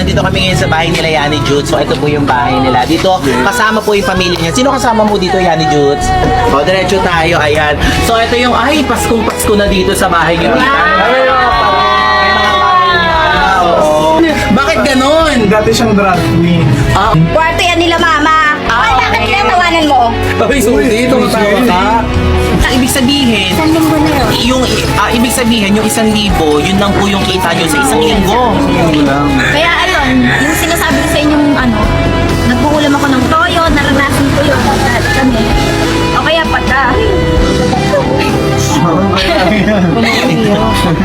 nandito kami ngayon sa bahay nila Yani Judes. So ito po yung bahay nila. Dito kasama po yung pamilya niya. Sino kasama mo dito, Yani Judes? O, diretso tayo, ayan. So ito yung, ay, Paskong-Pasko na dito sa bahay niyo. Bakit ganon? Dati siyang drag queen. Kwarto yan nila mama. Ay, bakit kinatawanan mo? Babay, susi, ito tayo ka. Ibig sabihin, Isang linggo na yun. ibig sabihin, yung 1,000, yun lang po yung kita nyo sa isang linggo. Kaya ayun, yung sinasabi ko sa inyong nagbuulam ako ng toyo, naranasan ko yun. Lahat kami. O kaya pagka,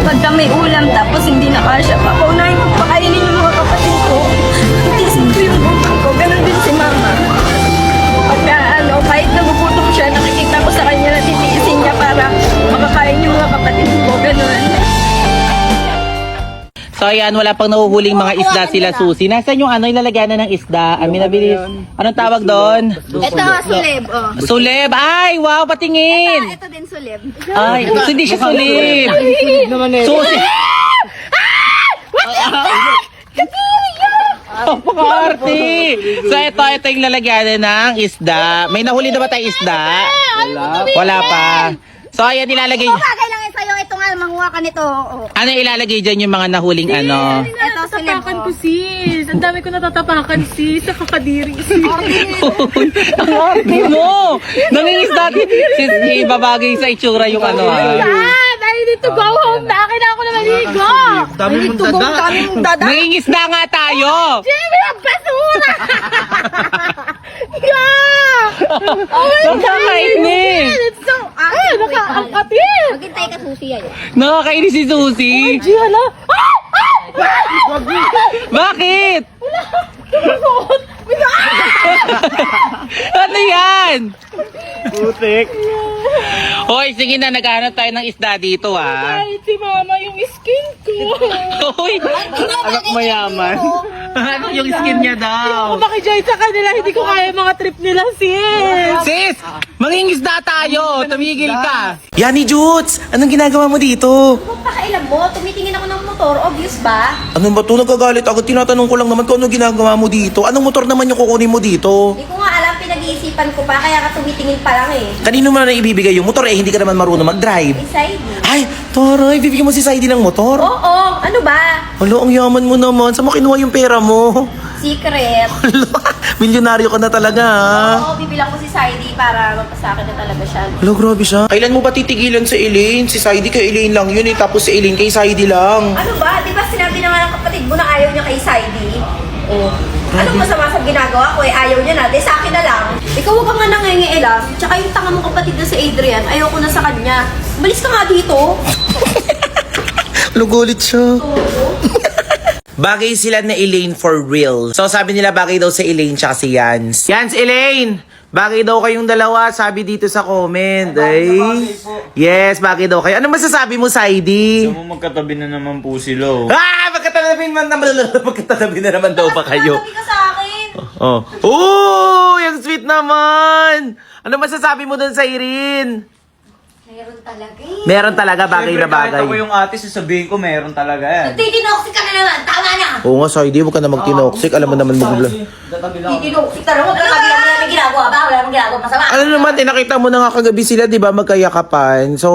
pagka may ulam tapos hindi na kasya, papaunahin ko pakainin yung mga kapatid ko. Tiisin ko yung utang ko. Ganon din si mama. Pagka kahit nagugutom siya, nakikita ko sa kanya na titiisin niya para makakain yung mga kapatid ko. Ganon. So ayan, wala pang nahuhuling mga isda sila, Susi. Nasaan yung ilalagyan na ng isda? Amin na bilis. Anong tawag doon? Ito, suleb. Oh. Suleb! Ay, wow, patingin! Ito din suleb. Ay, hindi siya sulib. Susi! Pang-arte! So ito yung lalagyan ng isda. May nahuli na ba tayong isda? Wala pa. So ayan, ilalagay. Bagay lang sa'yo. Ito nga, manguha ka nito. Oh. Ano ilalagay dyan yung mga nahuling ano? Ito, suleb. Natatapakan ko sis. Ang dami ko natatapakan sis. Sa kakadiri sis. Uy, ang arte mo! Nangingisda. Sis, ibabagay sa itsura yung ano ha. I need to go home na. Akin na ako na maligo. Dami mong dada. Nangingisda nga tayo! Jimmy, ang basura! Yeah! Nakakainis! It's so... nakakaangkapin! Maghintay ka, susi yan. Nakakainis si Susi! G, hala. Bakit? Ano yan? Putik. Hoy, sige na, naghahanap tayo ng isda dito ha. Ay, si mama yung skin ko. Hoy, Anak mayaman. ano yung skin niya daw? Ako makijoy sa kanila. Hindi ko kaya mga trip nila sis. Sis, mangingisda tayo. Tumigil ka. Yani Judes, anong ginagawa mo dito? Kung pakailan mo, tumitingin ako ng motor. Obvious ba? Ano ba ito? Nagagalit ako. Tinatanong ko lang naman kung ano ginagawa mo dito. Anong motor naman yung kukunin mo dito? Hindi ko nga alam, pinag-iisipan ko pa. Kaya ka tumitingin pa lang eh. Kanino mo na ibibigay yung motor hindi ka naman marunong mag-drive? Inside. Ay, Toroy, bibigyan mo si Saidi ng motor? Oo, ano ba? Hala, ang yaman mo naman. Saan mo kinuha yung pera mo? Secret. Hala, milyonaryo ka na talaga ha? Oo, bibilang ko si Saidi para mapasakin na talaga siya. Hala, grabe siya. Kailan mo ba titigilan si Elaine? Si Saidi kay Elaine lang yun eh. Tapos si Elaine kay Saidi lang. Ano ba? Di ba sinabi naman ng kapatid mo na ayaw niya kay Saidi? Oo. Anong masama sa ginagawa ko eh? Ayaw niya na. Di sa akin na lang. Ikaw huwag kang nga nangingiilam. Tsaka yung tanga mong kapatid na si Adrian, ayaw ko na sa kanya. Malis ka nga dito. Lugulit siya. Bagay sila na Elaine for real. So sabi nila bagay daw sa Elaine tsaka si Yans. Yans, Elaine! Bagay daw kayong dalawa, sabi dito sa comment. Ay. Yes, bagay daw kayo. Ano masasabi mo, Saidi? Gusto mo magkatabi na naman po sila. Ah! Magkatalabi na naman daw ba kayo? Sabi ka sa akin. Oh. Oh! Yung sweet naman! Ano masasabi mo dun sa Irene? Meron talaga eh. Meron talaga bagay na bagay. Kahit ako yung ate, sasabihin ko meron talaga yan. Titinoksik ka na naman. Tama na. Oo nga, Saidi, huwag ka na magtinoxic. Alam mo naman Titinoksik ka na. Huwag kang sabi naman may ginagawa ba? Wala namang ginagawa masama. Ano naman, nakita mo na nga kagabi sila, di ba, magkayakapan. So,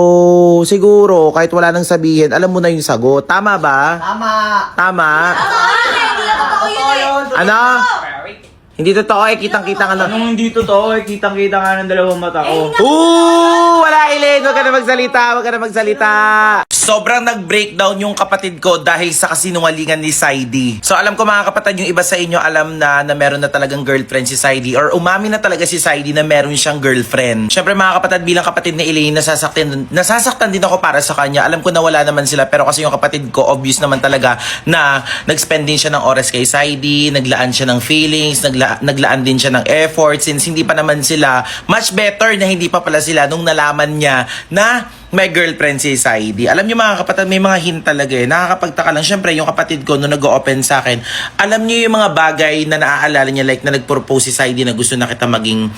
siguro, kahit wala nang sabihin, alam mo na yung sagot. Tama ba? Tama. Tama? Hindi na totoo yun eh. Ano? Hindi totoo eh, kitang-kita nga lang. Anong hindi totoo eh, kitang-kita nga ng dalawang mata ko. Wala, Elaine! Huwag ka na magsalita! Huwag ka na magsalita! Sobrang nag-breakdown yung kapatid ko dahil sa kasinungalingan ni Saidi. So alam ko mga kapatid, yung iba sa inyo alam na meron na talagang girlfriend si Saidi or umami na talaga si Saidi na meron siyang girlfriend. Syempre mga kapatid, bilang kapatid ni Elaine, nasasaktan din ako para sa kanya. Alam ko na wala naman sila pero kasi yung kapatid ko, obvious naman talaga na nag-spend din siya ng oras kay Saidi, naglaan siya ng feelings, naglaan din siya ng effort since hindi pa naman sila, much better na hindi pa pala sila nung nalaman niya na may girlfriend si Saidi. Alam niyo mga kapatid, may mga hint talaga eh. Nakakapagtaka lang. Siyempre, yung kapatid ko, nung nag-open sa akin, alam niyo yung mga bagay na naaalala niya, like na nag-propose si Saidi na gusto na kita maging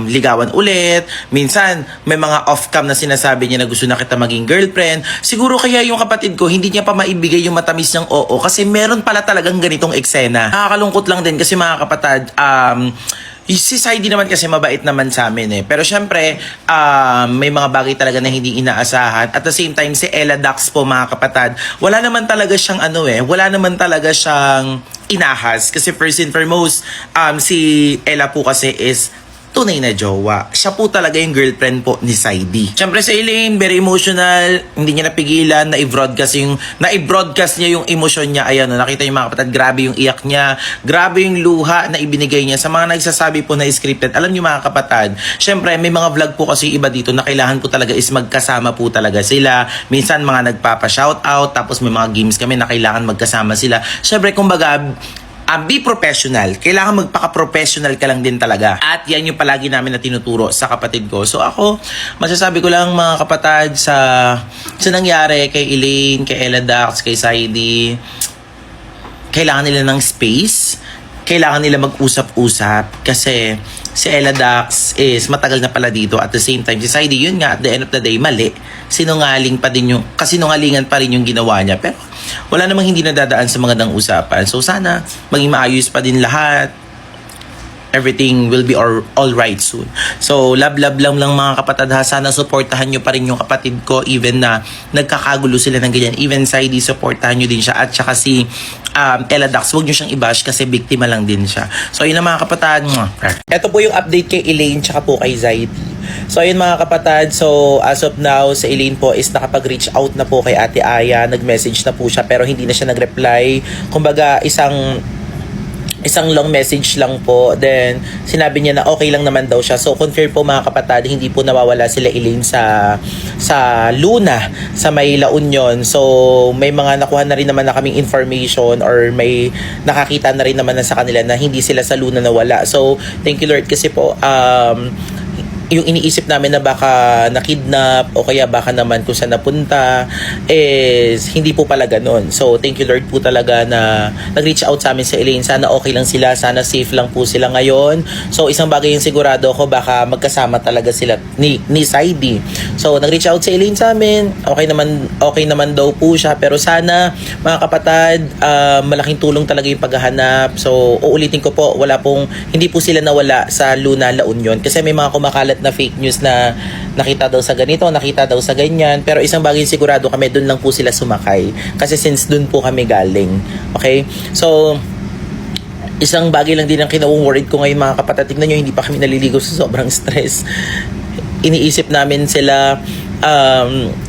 ligawan ulit. Minsan, may mga off-cam na sinasabi niya na gusto na kita maging girlfriend. Siguro kaya yung kapatid ko, hindi niya pa maibigay yung matamis niyang oo kasi meron pala talagang ganitong eksena. Nakakalungkot lang din kasi mga kapatid, si Saidi naman kasi mabait naman sa amin eh. Pero syempre, may mga bagay talaga na hindi inaasahan. At the same time, si Ella Dax po mga kapatid, wala naman talaga siyang wala naman talaga siyang inahas. Kasi first and foremost, si Ella po kasi is tunay na jowa. Siya po talaga yung girlfriend po ni Saidi. Siyempre si Elaine, very emotional. Hindi niya napigilan. Na-broadcast niya yung emosyon niya. Ayan, nakita yung mga kapatid, grabe yung iyak niya. Grabe yung luha na ibinigay niya. Sa mga nagsasabi po na scripted, alam niyo mga kapatid, siyempre may mga vlog po kasi iba dito na kailangan po talaga is magkasama po talaga sila. Minsan mga nagpapa-shoutout, tapos may mga games kami na kailangan magkasama sila. Siyempre, kumbaga, be professional. Kailangan magpaka-professional ka lang din talaga. At yan yung palagi namin na tinuturo sa kapatid ko. So ako, masasabi ko lang mga kapatid sa nangyari kay Elaine, kay Ella Dax, kay Saidi, kailangan nila ng space. Kailangan nila mag-usap-usap kasi si Ella Dax is matagal na pala dito. At the same time, si Saidi, yun nga, at the end of the day, mali. Sinungalingan pa rin yung ginawa niya. Pero wala namang hindi nadadaan sa magandang usapan. So sana maging maayos pa din lahat. Everything will be all right soon. So, love lang mga kapatid ha. Sana supportahan nyo pa rin yung kapatid ko even na nagkakagulo sila ng ganyan. Even Saidi, supportahan nyo din siya. At saka si Ella Dax, huwag nyo siyang i-bash kasi biktima lang din siya. So, yun na mga kapatid. Ito po yung update kay Elaine tsaka po kay Saidi. So, ayun mga kapatid. So, as of now, si Elaine po is nakapag-reach out na po kay Ate Aya. Nag-message na po siya pero hindi na siya nag-reply. Kumbaga, isang long message lang po. Then, sinabi niya na okay lang naman daw siya. So, confirm po mga kapatid, hindi po nawawala sila Elaine sa Luna, sa may La Union. So, may mga nakuha na rin naman na kaming information or may nakakita na rin naman na sa kanila na hindi sila sa Luna nawala. So, thank you Lord kasi po, yung iniisip namin na baka nakidnap o kaya baka naman kung saan napunta is hindi po pala ganun. So thank you Lord po talaga na nag-reach out sa amin sa Elaine. Sana okay lang sila, sana safe lang po sila ngayon. So isang bagay yung sigurado ako, baka magkasama talaga sila ni Saidi. So nag-reach out sa Elaine sa amin. Okay naman daw po siya, pero sana mga kapatid, malaking tulong talaga yung paghahanap. So uulitin ko po, hindi po sila nawala sa Luna La Union kasi may mga kumakalat na fake news na nakita daw sa ganito, nakita daw sa ganyan. Pero isang bagay sigurado kami, doon lang po sila sumakay. Kasi since doon po kami galing. Okay? So, isang bagay lang din ang kinawong-worried ko ngayon mga kapatid. Tignan nyo, hindi pa kami naliligo sa sobrang stress. Iniisip namin sila,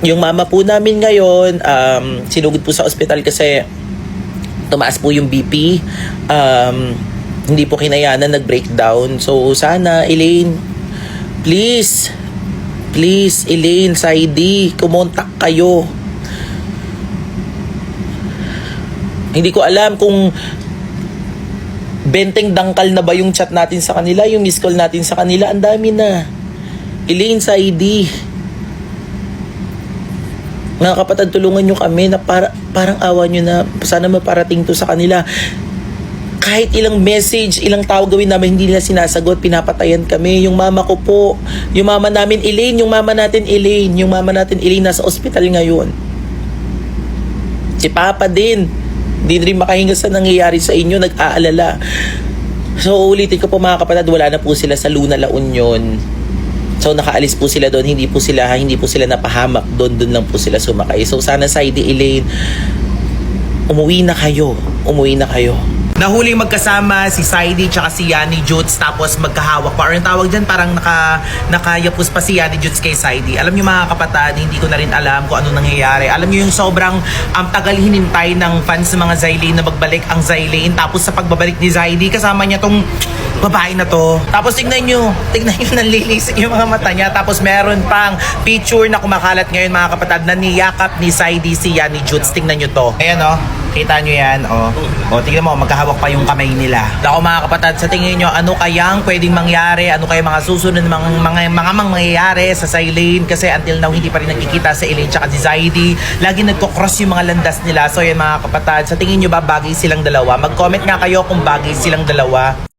yung mama po namin ngayon, sinugod po sa ospital kasi tumaas po yung BP. Hindi po kinayanan, nag-breakdown. So, sana, Elaine, Please, Elaine, Saidi, kumontak kayo. Hindi ko alam kung benteng dangkal na ba yung chat natin sa kanila, yung miss call natin sa kanila. Ang dami na. Elaine, Saidi. Mga kapatid, tulungan nyo kami na parang awa nyo na sana maparating to sa kanila. Kahit ilang message, ilang tawag gawin namin, hindi nila sinasagot, pinapatayan kami. Yung mama ko po, yung mama namin Elaine, yung mama natin Elaine nasa ospital ngayon. Si Papa din, hindi rin makahinga sa nangyayari sa inyo, nag-aalala. So ulitin ko po mga kapatid, wala na po sila sa Luna La Union. So nakaalis po sila doon, hindi po sila napahamak doon lang po sila sumakay. So sana Saidi, Elaine, umuwi na kayo. Nahuling magkasama si Saidi tsaka si Yani Jutz, tapos magkahawak pa. Or yung tawag dyan, parang nakayapos pa si Yani Jutz kay Saidi. Alam nyo mga kapatid, hindi ko na rin alam kung ano nangyayari. Alam nyo yung sobrang tagal hinintay ng fans ng mga Zylene na magbalik ang Zylene. Tapos sa pagbabalik ni Saidi, kasama niya tong babae na to. Tapos tignan nyo nanlilisik yung mga mata niya. Tapos meron pang picture na kumakalat ngayon mga kapatid na niyakap ni Saidi si Yani Jutz. Tignan nyo to. Ayan o. Kita nyo yan, oh. O, tingnan mo, magkahawak pa yung kamay nila. Ako mga kapatid, sa tingin nyo, ano kayang pwedeng mangyari? Ano kayang mga susunod na mga mangyayari sa Silene? Kasi until now, hindi pa rin nakikita sa Elaine tsaka si Zaidi. Lagi nagko-cross yung mga landas nila. So yan mga kapatid, sa tingin nyo ba bagay silang dalawa? Mag-comment nga kayo kung bagay silang dalawa.